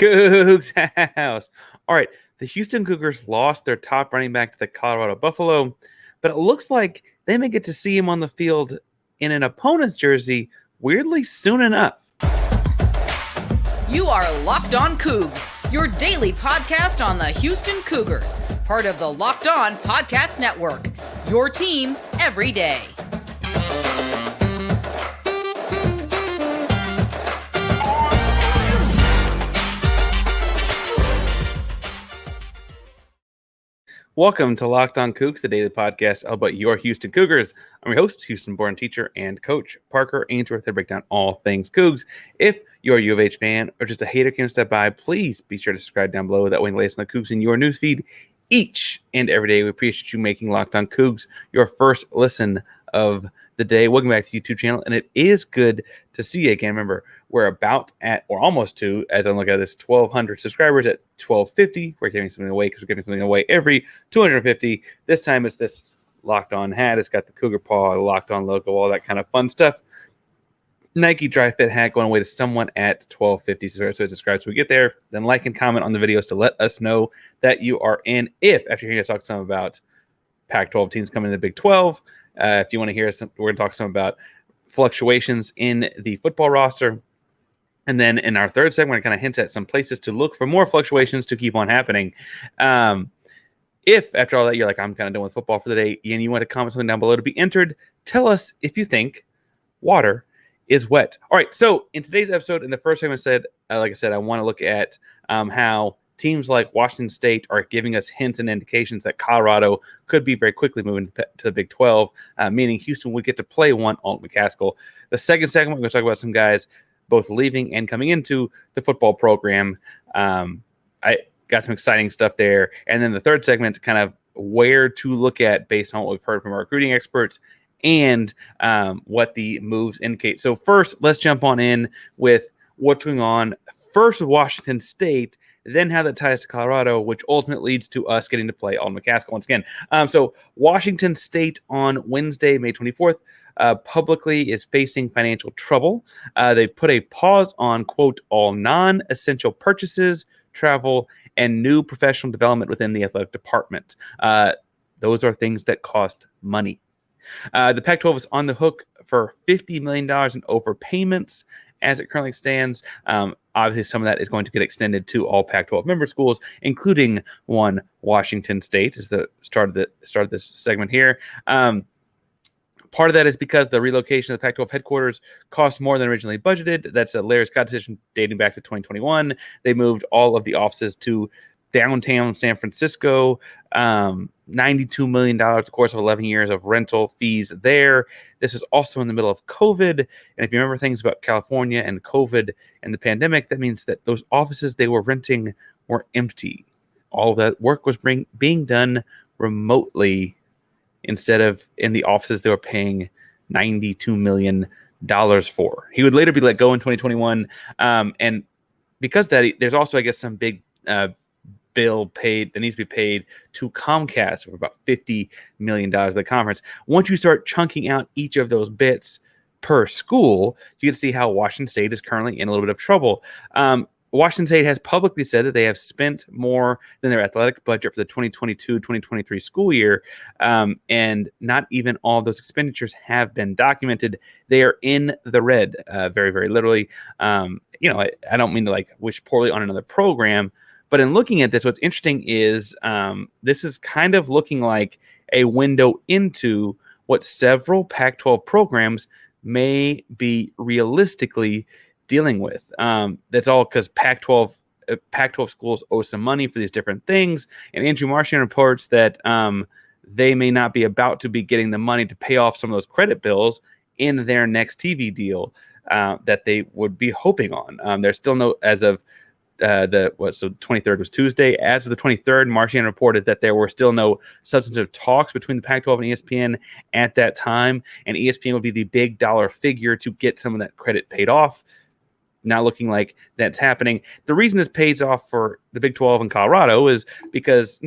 Coogs House. All right, the Houston Cougars lost their top running back to the Colorado Buffalo, but it looks like they may get to see him on the field in an opponent's jersey weirdly soon enough. You are Locked On Cougs, your daily podcast on the Houston Cougars, part of the Locked On Podcast Network, your team every day. Welcome to Locked On Cougs, the daily podcast about your Houston Cougars. I'm your host, Houston-born teacher and coach, Parker Ainsworth, to break down all things Cougs. If you're a U of H fan or just a hater can step by, please be sure to subscribe down below. That way you can listen to the Cougs in your newsfeed each and every day. We appreciate you making Locked On Cougs your first listen of the day. Welcome back to the YouTube channel, and it is good to see you again. Remember, we're about at, or almost to, as I look at this, 1,200 subscribers at 1,250. We're giving something away because we're giving something away every 250. This time it's this Locked On hat. It's got the Cougar paw, Locked On logo, all that kind of fun stuff. Nike Dry Fit hat going away to someone at 1,250. So subscribe so we get there. Then like and comment on the videos to let us know that you are in. If, after hearing us talk some about Pac-12 teams coming to the Big 12, if you want to hear us, we're going to talk some about fluctuations in the football roster. And then in our third segment, we're going to kind of hint at some places to look for more fluctuations to keep on happening. If after all that, you're like, I'm kind of done with football for the day, and you want to comment something down below to be entered, tell us if you think water is wet. All right. So in today's episode, in the first segment, like I said, I want to look at how teams like Washington State are giving us hints and indications that Colorado could be very quickly moving to the Big 12, meaning Houston would get to play one Alton McCaskill. The second segment, we're going to talk about some guys both leaving and coming into the football program. I got some exciting stuff there. And then the third segment, kind of where to look at based on what we've heard from our recruiting experts and what the moves indicate. So first, let's jump on in with what's going on. First with Washington State, then how that ties to Colorado, which ultimately leads to us getting to play Alton McCaskill once again. So Washington State on Wednesday, May 24th, publicly is facing financial trouble. They put a pause on, quote, all non-essential purchases, travel, and new professional development within the athletic department. Those are things that cost money. The Pac-12 is on the hook for $50 million in overpayments as it currently stands. Obviously, some of that is going to get extended to all Pac-12 member schools, including one Washington State, is the start of this segment here. Part of that is because the relocation of the Pac-12 headquarters cost more than originally budgeted. That's a Larry Scott decision dating back to 2021. They moved all of the offices to downtown San Francisco. $92 million, of course, of 11 years of rental fees there. This is also in the middle of COVID. And if you remember things about California and COVID and the pandemic, that means that those offices they were renting were empty. All of that work was being done remotely instead of in the offices they were paying $92 million for. He would later be let go in 2021. And because of that, there's also, I guess, some big bill paid that needs to be paid to Comcast for about $50 million of the conference. Once you start chunking out each of those bits per school, you get to see how Washington State is currently in a little bit of trouble. Washington State has publicly said that they have spent more than their athletic budget for the 2022-2023 school year, and not even all of those expenditures have been documented. They are in the red, very, very literally. I don't mean to wish poorly on another program, but in looking at this, what's interesting is this is kind of looking like a window into what several Pac-12 programs may be realistically dealing with. That's all because Pac-12 schools owe some money for these different things. And Andrew Marchand reports that they may not be about to be getting the money to pay off some of those credit bills in their next TV deal that they would be hoping on. There's still no, as of so 23rd was Tuesday. As of the 23rd, Marchand reported that there were still no substantive talks between the Pac-12 and ESPN at that time, and ESPN would be the big dollar figure to get some of that credit paid off. Not looking like that's happening. The reason this pays off for the Big 12 and Colorado is because,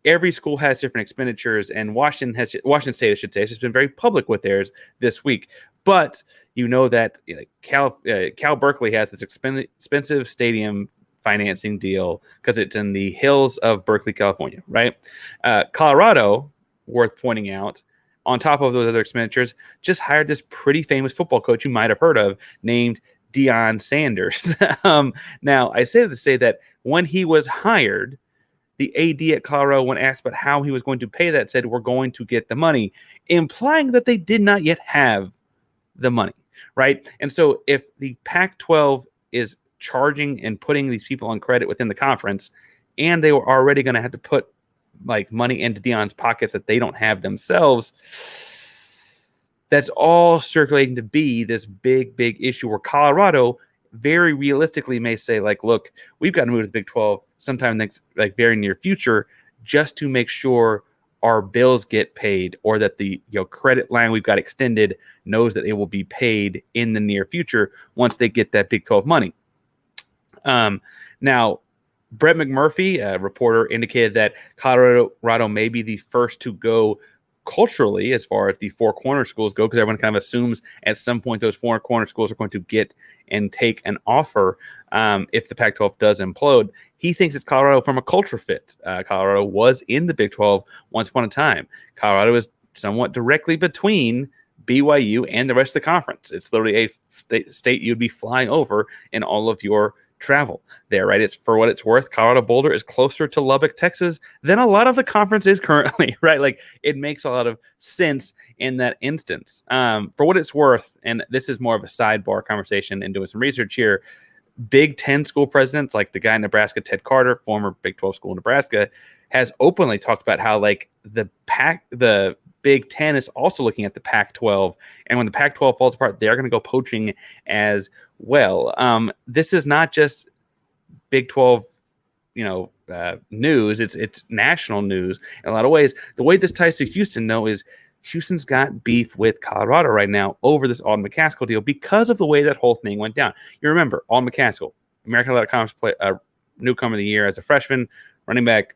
every school has different expenditures, and Washington State, I should say, has just been very public with theirs this week. But that Cal Berkeley has this expensive stadium financing deal because it's in the hills of Berkeley, California, right? Colorado, worth pointing out, on top of those other expenditures, just hired this pretty famous football coach you might have heard of named Deion Sanders. Now, I say that to say that when he was hired, the AD at Colorado, when asked about how he was going to pay that, said, "We're going to get the money," implying that they did not yet have the money, right? And so if the Pac-12 is charging and putting these people on credit within the conference, and they were already going to have to put like money into Deion's pockets that they don't have themselves, that's all circulating to be this big issue where Colorado very realistically may say, like, look, we've got to move to the Big 12 sometime next, like very near future, just to make sure our bills get paid, or that the credit line we've got extended knows that it will be paid in the near future once they get that Big 12 money. Now, Brett McMurphy, a reporter, indicated that Colorado may be the first to go culturally as far as the Four Corner schools go, because everyone kind of assumes at some point those Four Corner schools are going to get and take an offer if the Pac-12 does implode. He thinks it's Colorado from a culture fit. Colorado was in the Big 12 once upon a time. Colorado is somewhat directly between BYU and the rest of the conference. It's literally a state you'd be flying over in all of your travel there, right? It's, for what it's worth, Colorado Boulder is closer to Lubbock, Texas than a lot of the conference is currently, right? Like, it makes a lot of sense in that instance. For what it's worth, and this is more of a sidebar conversation and doing some research here, Big Ten school presidents, like the guy in Nebraska, Ted Carter, former Big 12 school in Nebraska, has openly talked about how like the Big Ten is also looking at the Pac-12, and when the Pac-12 falls apart, they're going to go poaching as well. This is not just Big 12, news. It's national news in a lot of ways. The way this ties to Houston, though, is Houston's got beef with Colorado right now over this Alton McCaskill deal because of the way that whole thing went down. You remember Alton McCaskill, American Athletic Conference newcomer of the year as a freshman, running back,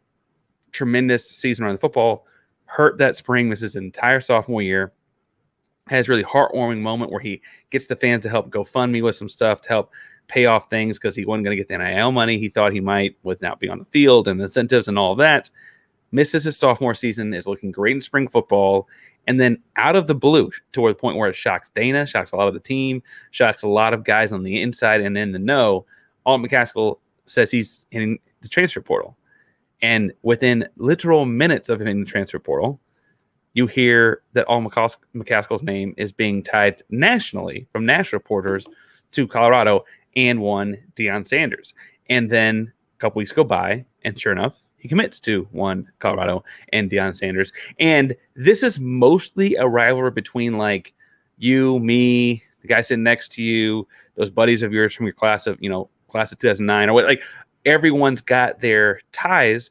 tremendous season around the football, hurt that spring, misses his entire sophomore year, has really heartwarming moment where he gets the fans to help GoFundMe with some stuff to help pay off things because he wasn't going to get the NIL money he thought he might without being on the field and incentives and all of that. Misses his sophomore season, is looking great in spring football, and then out of the blue, to the point where it shocks Dana, shocks a lot of the team, shocks a lot of guys on the inside and in the know, Alton McCaskill says he's in the transfer portal. And within literal minutes of him in the transfer portal, you hear that Alton McCaskill's name is being tied nationally from national reporters to Colorado and one Deion Sanders. And then a couple weeks go by, and sure enough, he commits to one Colorado and Deion Sanders. And this is mostly a rivalry between like you, me, the guy sitting next to you, those buddies of yours from your class of 2009 or what. Like, everyone's got their ties,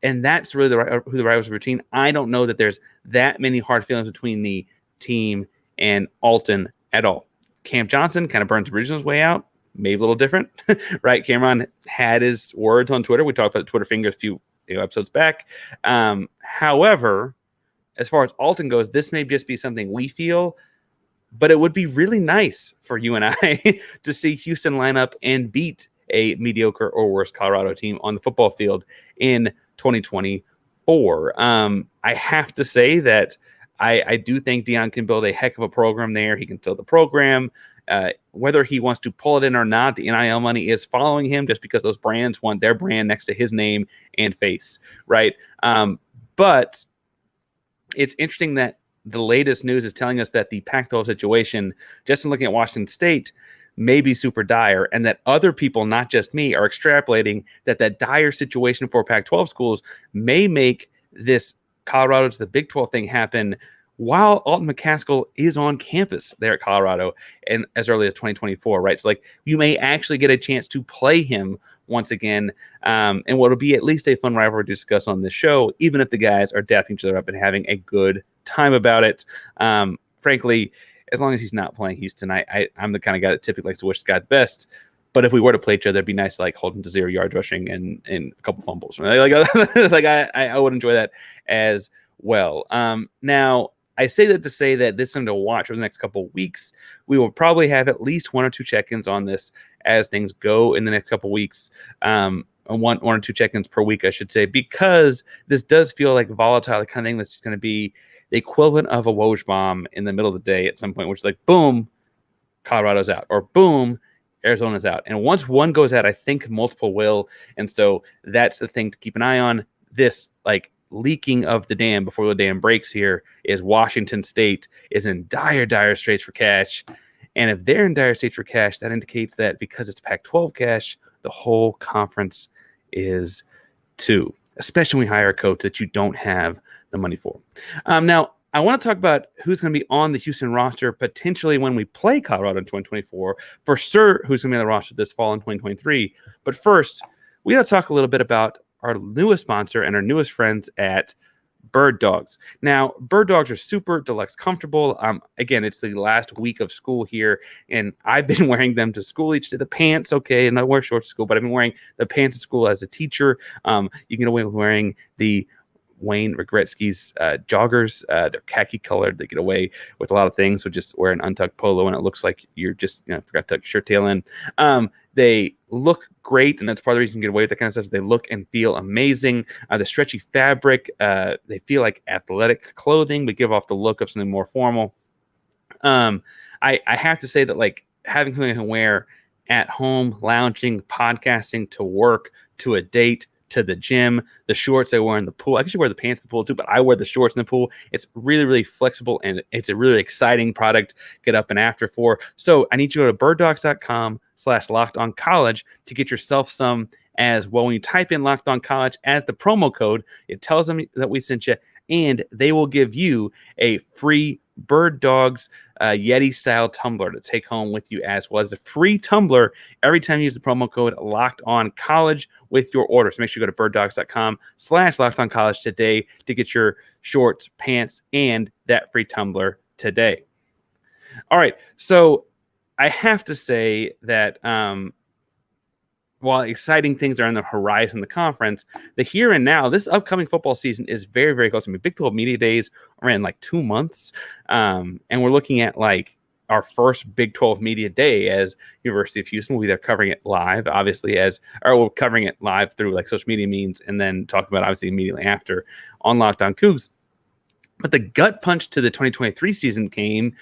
and that's really who the rivals are between. I don't know that there's that many hard feelings between the team and Alton at all. Cam Johnson kind of burned the bridge on his way out. Maybe a little different, right? Cameron had his words on Twitter. We talked about the Twitter finger a few episodes back. However, as far as Alton goes, this may just be something we feel, but it would be really nice for you and I to see Houston line up and beat a mediocre or worse Colorado team on the football field in 2024. I have to say that I do think Deion can build a heck of a program there. He can build the program. Whether he wants to pull it in or not, the NIL money is following him just because those brands want their brand next to his name and face, right? But it's interesting that the latest news is telling us that the Pac-12 situation, just in looking at Washington State, may be super dire, and that other people, not just me, are extrapolating that dire situation for Pac-12 schools may make this Colorado to the Big 12 thing happen while Alton McCaskill is on campus there at Colorado and as early as 2024, right? So like, you may actually get a chance to play him once again, and what'll be at least a fun rivalry to discuss on this show, even if the guys are dapping each other up and having a good time about it. Frankly, as long as he's not playing Houston, I'm the kind of guy that typically likes to wish the guy the best. But if we were to play each other, it'd be nice to like hold him to 0 yards rushing and a couple fumbles. I would enjoy that as well. Now, I say that to say that this is something to watch over the next couple of weeks. We will probably have at least one or two check-ins on this as things go in the next couple weeks. One or two check-ins per week, I should say, because this does feel like volatile, the kind of thing that's going to be the equivalent of a Woj bomb in the middle of the day at some point, which is like, boom, Colorado's out, or boom, Arizona's out. And once one goes out, I think multiple will. And so that's the thing to keep an eye on. This like leaking of the dam before the dam breaks here is Washington State is in dire straits for cash. And if they're in dire straits for cash, that indicates that because it's Pac-12 cash, the whole conference is too, especially when you hire a coach that you don't have the money for. Now, I want to talk about who's going to be on the Houston roster potentially when we play Colorado in 2024. For sure, who's going to be on the roster this fall in 2023. But first, we got to talk a little bit about our newest sponsor and our newest friends at Bird Dogs. Now, Bird Dogs are super deluxe comfortable. Again, it's the last week of school here, and I've been wearing them to school each day. The pants, okay, and I wear shorts to school, but I've been wearing the pants to school as a teacher. You can get away with wearing the Wayne Gretzky's joggers. They're khaki colored. They get away with a lot of things. So just wear an untucked polo and it looks like you're just, forgot to tuck your shirt tail in. They look great, and that's part of the reason you can get away with that kind of stuff. They look and feel amazing. The stretchy fabric, they feel like athletic clothing, but give off the look of something more formal. I have to say that like having something I can wear at home, lounging, podcasting, to work, to a date, to the gym, the shorts I wear in the pool. I actually wear the pants in the pool too, but I wear the shorts in the pool. It's really, really flexible, and it's a really exciting product to get up and after for. So I need you to go to birddogs.com/lockedoncollege to get yourself some as well. When you type in Locked On College as the promo code, it tells them that we sent you, and they will give you a free Bird Dogs Yeti style tumbler to take home with you, as well as a free tumbler every time you use the promo code Locked On College with your order. So make sure you go to birddogs.com/lockedoncollege today to get your shorts, pants, and that free tumbler today. All right. So I have to say that while exciting things are on the horizon in the conference, the here and now, this upcoming football season is very, very close. I mean, Big 12 Media Days are in like 2 months. And we're looking at like our first Big 12 Media Day as University of Houston. We'll be there covering it live, obviously, we're covering it live through like social media means, and then talking about obviously immediately after on Locked On Cougs. But the gut punch to the 2023 season came.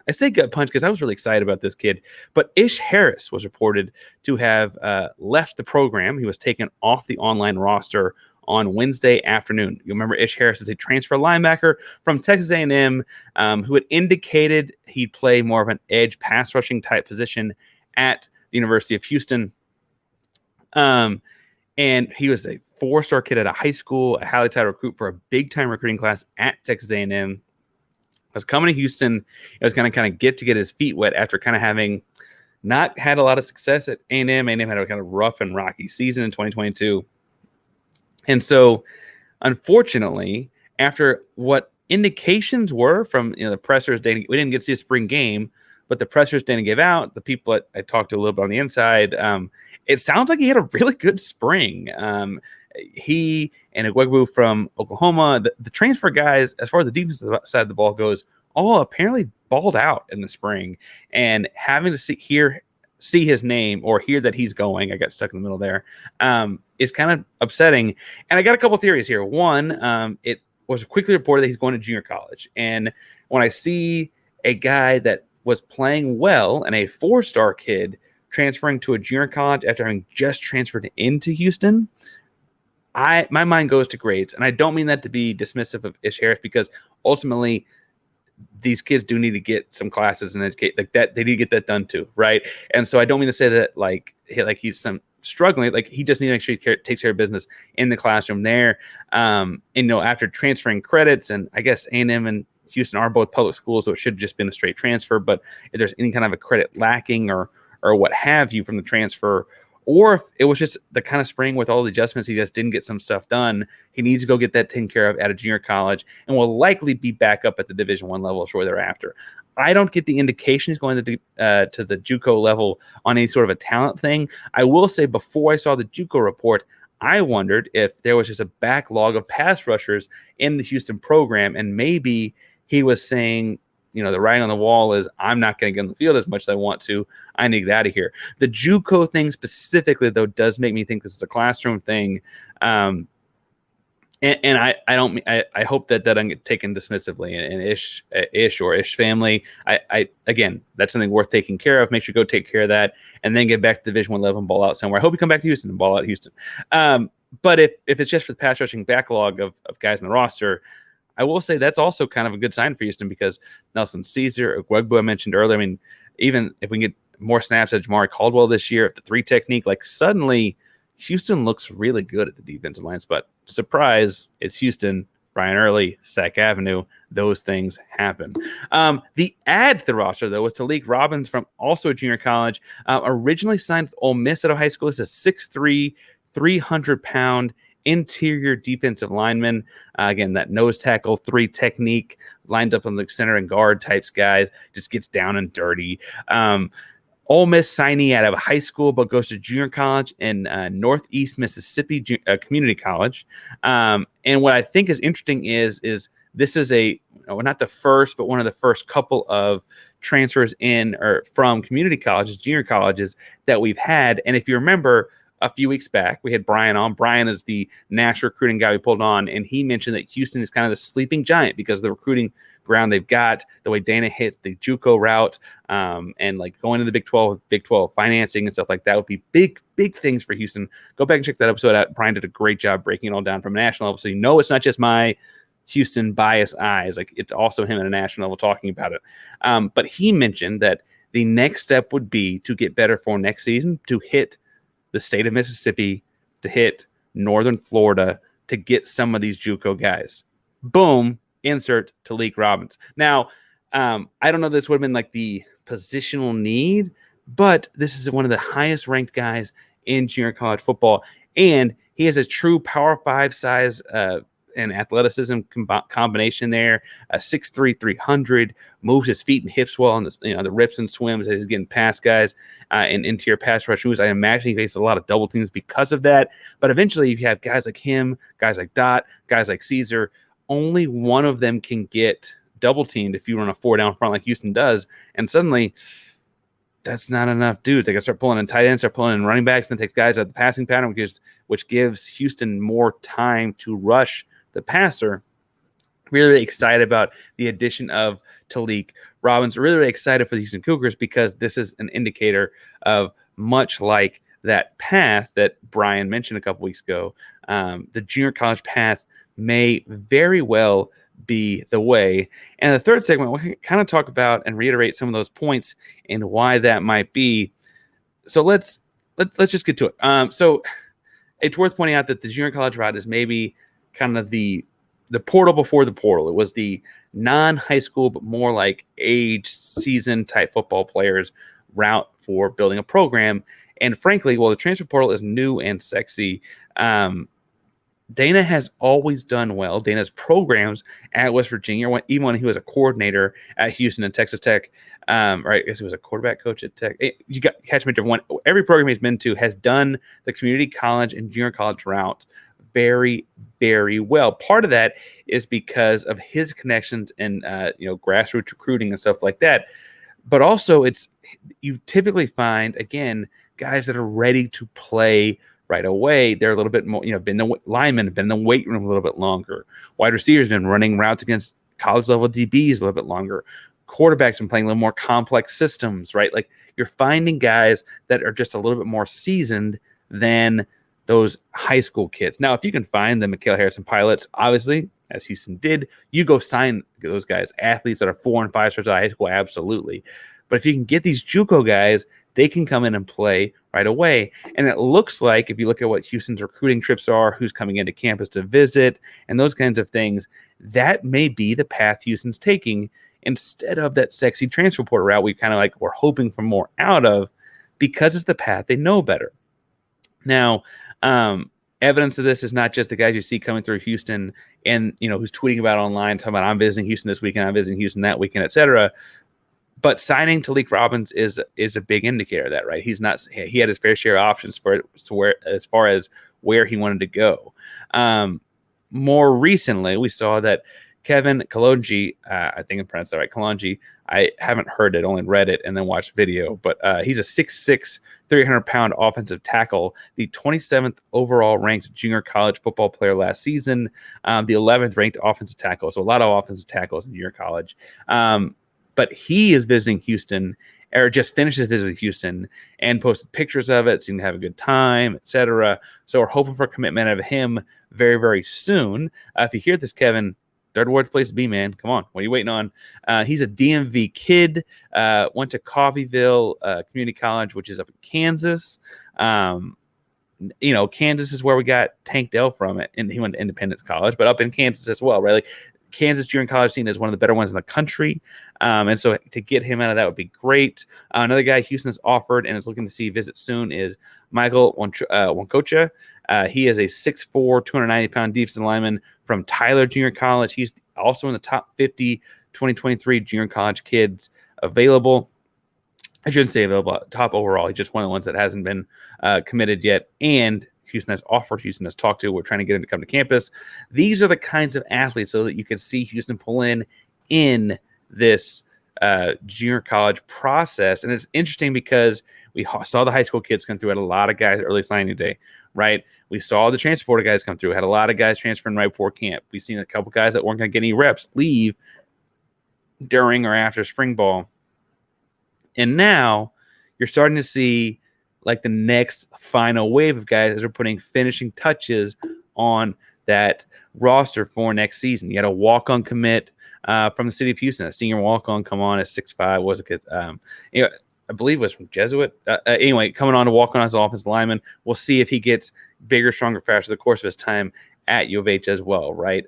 I say gut punch because I was really excited about this kid, but Ish Harris was reported to have left the program. He was taken off the online roster on Wednesday afternoon. You remember Ish Harris is a transfer linebacker from Texas A&M who had indicated he'd play more of an edge pass rushing type position at the University of Houston. And he was a 4-star kid at a high school, a highly touted recruit for a big-time recruiting class at Texas A&M. Was coming to Houston. It was going to kind of get his feet wet after kind of having not had a lot of success at A&M. A&M had a kind of rough and rocky season in 2022. And so, unfortunately, after what indications were from the pressers, we didn't get to see a spring game, but the pressers didn't give out. The people that I talked to a little bit on the inside, it sounds like he had a really good spring. He and Igwegbu from Oklahoma, the transfer guys, as far as the defensive side of the ball goes, all apparently balled out in the spring. And having to see his name or hear that he's going, I got stuck in the middle there, is kind of upsetting. And I got a couple theories here. One, it was quickly reported that he's going to junior college. And when I see a guy that was playing well and a 4-star kid transferring to a junior college after having just transferred into Houston, my mind goes to grades. And I don't mean that to be dismissive of Ish Harris, because ultimately these kids do need to get some classes and educate like that. They need to get that done too, right? And so I don't mean to say that like he's some struggling. Like, he just needs to make sure he takes care of business in the classroom there. And after transferring credits, and I guess A&M and Houston are both public schools, so it should have just been a straight transfer. But if there's any kind of a credit lacking or what have you from the transfer, or if it was just the kind of spring with all the adjustments, he just didn't get some stuff done, he needs to go get that taken care of at a junior college, and will likely be back up at the Division I level shortly thereafter. I don't get the indication he's going to the JUCO level on any sort of a talent thing. I will say, before I saw the JUCO report, I wondered if there was just a backlog of pass rushers in the Houston program, and maybe he was saying, the writing on the wall is I'm not going to get on the field as much as I want to. I need to get out of here. The JUCO thing specifically, though, does make me think this is a classroom thing. And I hope that doesn't get taken dismissively. And Ish family, I again, that's something worth taking care of. Make sure you go take care of that, and then get back to Division I level and ball out somewhere. I hope you come back to Houston and ball out Houston. But if it's just for the pass rushing backlog of guys in the roster, I will say that's also kind of a good sign for Houston, because Nelson Caesar, Gwegbu I mentioned earlier. I mean, even if we can get more snaps at Jamari Caldwell this year, at the 3 technique, like suddenly Houston looks really good at the defensive lines. But surprise, it's Houston, Brian Early, Sac Avenue. Those things happen. The add to the roster, though, was Talik Robbins from also a junior college, originally signed with Ole Miss out of high school. He's a 6'3", 300-pound interior defensive lineman. Again, that nose tackle 3 technique, lined up on the center and guard types guys, just gets down and dirty. Ole Miss signee out of high school, but goes to junior college in Northeast Mississippi Community College. And what I think is interesting is this is not the first, but one of the first couple of transfers in or from community colleges, junior colleges that we've had. And if you remember, a few weeks back, we had Brian on. Brian is the national recruiting guy we pulled on, and he mentioned that Houston is kind of the sleeping giant because of the recruiting ground they've got, the way Dana hit the JUCO route, and like going to the Big 12 financing and stuff like that would be big things for Houston. Go back and check that episode out. Brian did a great job breaking it all down from a national level, so it's not just my Houston biased eyes. Like, it's also him at a national level talking about it. But he mentioned that the next step would be to get better for next season, to hit the state of Mississippi, to hit northern Florida, to get some of these JUCO guys. Boom, insert Talik Robbins. Now, I don't know if this would have been like the positional need, but this is one of the highest ranked guys in junior college football, and he has a true Power 5 size and athleticism combination there. 6'3", 300, moves his feet and hips well on the rips and swims as he's getting past guys in interior pass rush moves. I imagine he faces a lot of double teams because of that. But eventually, if you have guys like him, guys like Dot, guys like Caesar, only one of them can get double teamed if you run a 4-down front like Houston does. And suddenly, that's not enough dudes. They got to start pulling in tight ends, start pulling in running backs, and takes guys out of the passing pattern, which gives Houston more time to rush the passer. Really excited about the addition of Talik Robbins. Really excited for the Houston Cougars, because this is an indicator of, much like that path that Brian mentioned a couple weeks ago, the junior college path may very well be the way. And the third segment, we can kind of talk about and reiterate some of those points and why that might be. So let's just get to it. So it's worth pointing out that the junior college route is maybe kind of the portal before the portal. It was the non-high school, but more like age season type football players route for building a program. And frankly, while the transfer portal is new and sexy, Dana has always done well. Dana's programs at West Virginia, even when he was a coordinator at Houston and Texas Tech, right? I guess he was a quarterback coach at Tech. You got catch me different one. Every program he's been to has done the community college and junior college route very, very well. Part of that is because of his connections and grassroots recruiting and stuff like that. But also, you typically find, again, guys that are ready to play right away. They're a little bit more, been the linemen, been in the weight room a little bit longer. Wide receivers been running routes against college level DBs a little bit longer. Quarterbacks been playing a little more complex systems, right? Like, you're finding guys that are just a little bit more seasoned than those high school kids. Now, if you can find the Mikhail Harrison pilots, obviously, as Houston did, you go sign those guys, athletes that are 4 and 5 stars out of high school, absolutely. But if you can get these JUCO guys, they can come in and play right away. And it looks like, if you look at what Houston's recruiting trips are, who's coming into campus to visit, and those kinds of things, that may be the path Houston's taking instead of that sexy transfer portal route we're hoping for more out of, because it's the path they know better. Now, evidence of this is not just the guys you see coming through Houston and, who's tweeting about online, talking about, I'm visiting Houston this weekend, I'm visiting Houston that weekend, etc. But signing Talik Robbins is a big indicator of that, right? He had his fair share of options as far as where he wanted to go. More recently, we saw that Kevin Kalonji, I think I pronounced that right, Kalonji. I haven't heard it, only read it and then watched video. But he's a 6'6", 300-pound offensive tackle, the 27th overall ranked junior college football player last season, the 11th ranked offensive tackle. So a lot of offensive tackles in junior college. But he is visiting Houston, or just finished his visit with Houston, and posted pictures of it, seemed to have a good time, etc. So we're hoping for a commitment out of him very, very soon. If you hear this, Kevin, third worst place to be, man. Come on. What are you waiting on? He's a DMV kid, went to Coffeyville Community College, which is up in Kansas. Kansas is where we got Tank Dell from it, and he went to Independence College, but up in Kansas as well, right? Like Kansas junior college scene is one of the better ones in the country. And so to get him out of that would be great. Another guy Houston has offered and is looking to see visit soon is Michael Wankocha. He is a 6'4", 290-pound defensive lineman from Tyler Junior College. He's also in the top 50 2023 junior college kids available. I shouldn't say available, top overall. He's just one of the ones that hasn't been committed yet. And Houston has offered, Houston has talked to. We're trying to get him to come to campus. These are the kinds of athletes so that you can see Houston pull in this junior college process. And it's interesting because we saw the high school kids come through, had a lot of guys early signing day, right? We saw the transporter guys come through, had a lot of guys transferring right before camp. We've seen a couple guys that weren't going to get any reps leave during or after spring ball. And now you're starting to see like the next final wave of guys as we're putting finishing touches on that roster for next season. You had a walk-on commit from the city of Houston, a senior walk-on come on at 6'5", was it? I believe it was from Jesuit. Anyway, coming on to walk on as an offensive lineman. We'll see if he gets bigger, stronger, faster the course of his time at U of H as well, right?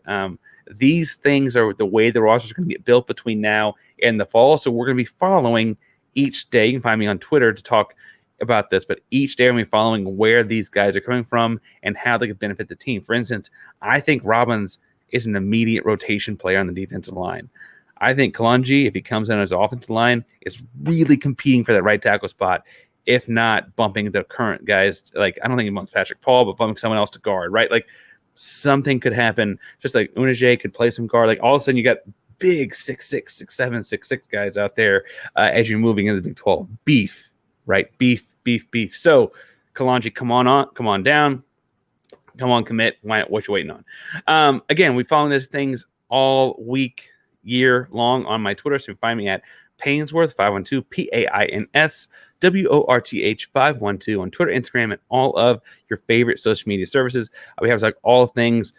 These things are the way the roster is going to get built between now and the fall. So we're going to be following each day. You can find me on Twitter to talk about this, but each day I'm going to be following where these guys are coming from and how they could benefit the team. For instance, I think Robbins is an immediate rotation player on the defensive line. I think Kalonji, if he comes in as offensive line, is really competing for that right tackle spot, if not bumping the current guys. Like, I don't think he bumps Patrick Paul, but bumping someone else to guard, right? Like, something could happen. Just like Unajay could play some guard. Like, all of a sudden, you got big 6'6", 6'7", 6'6" guys out there as you're moving into the Big 12. Beef, right? Beef. So, Kalonji, come on down. Come on, commit. What you waiting on? Again, we following these things all week, year long on my Twitter. So you can find me at Painsworth 512, PAINSWORTH 512 on Twitter, Instagram, and all of your favorite social media services. We have like all things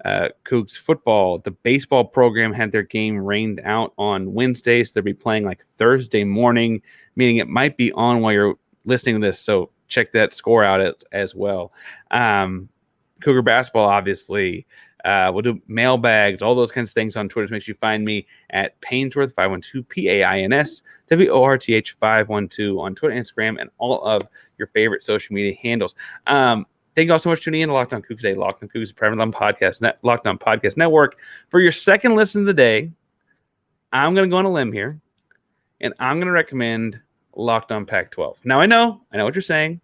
Cougs football. The baseball program had their game rained out on Wednesday, so they'll be playing like Thursday morning, meaning it might be on while you're listening to this. So check that score out as well. Cougar basketball, obviously. We'll do mailbags, all those kinds of things on Twitter. So make sure you find me at Painsworth 512, PAINSWORTH 512 on Twitter, Instagram, and all of your favorite social media handles. Thank you all so much for tuning in to Locked On Cougs today. Locked On Cougs, the Private Locked On Podcast Network. For your second listen of the day, I'm going to go on a limb here, and I'm going to recommend Locked On Pac12. Now, I know what you're saying,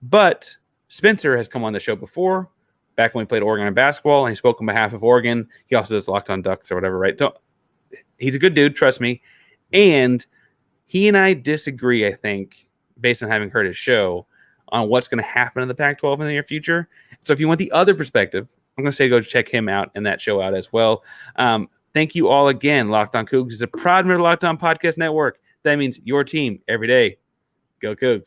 but Spencer has come on the show before, back when we played Oregon in basketball, and he spoke on behalf of Oregon. He also does Locked On Ducks or whatever, right? So he's a good dude, trust me. And he and I disagree, I think, based on having heard his show, on what's going to happen in the Pac-12 in the near future. So if you want the other perspective, I'm going to say go check him out and that show out as well. Thank you all again. Locked On Cougs is a proud member of the Locked On Podcast Network. That means your team every day. Go Cougs.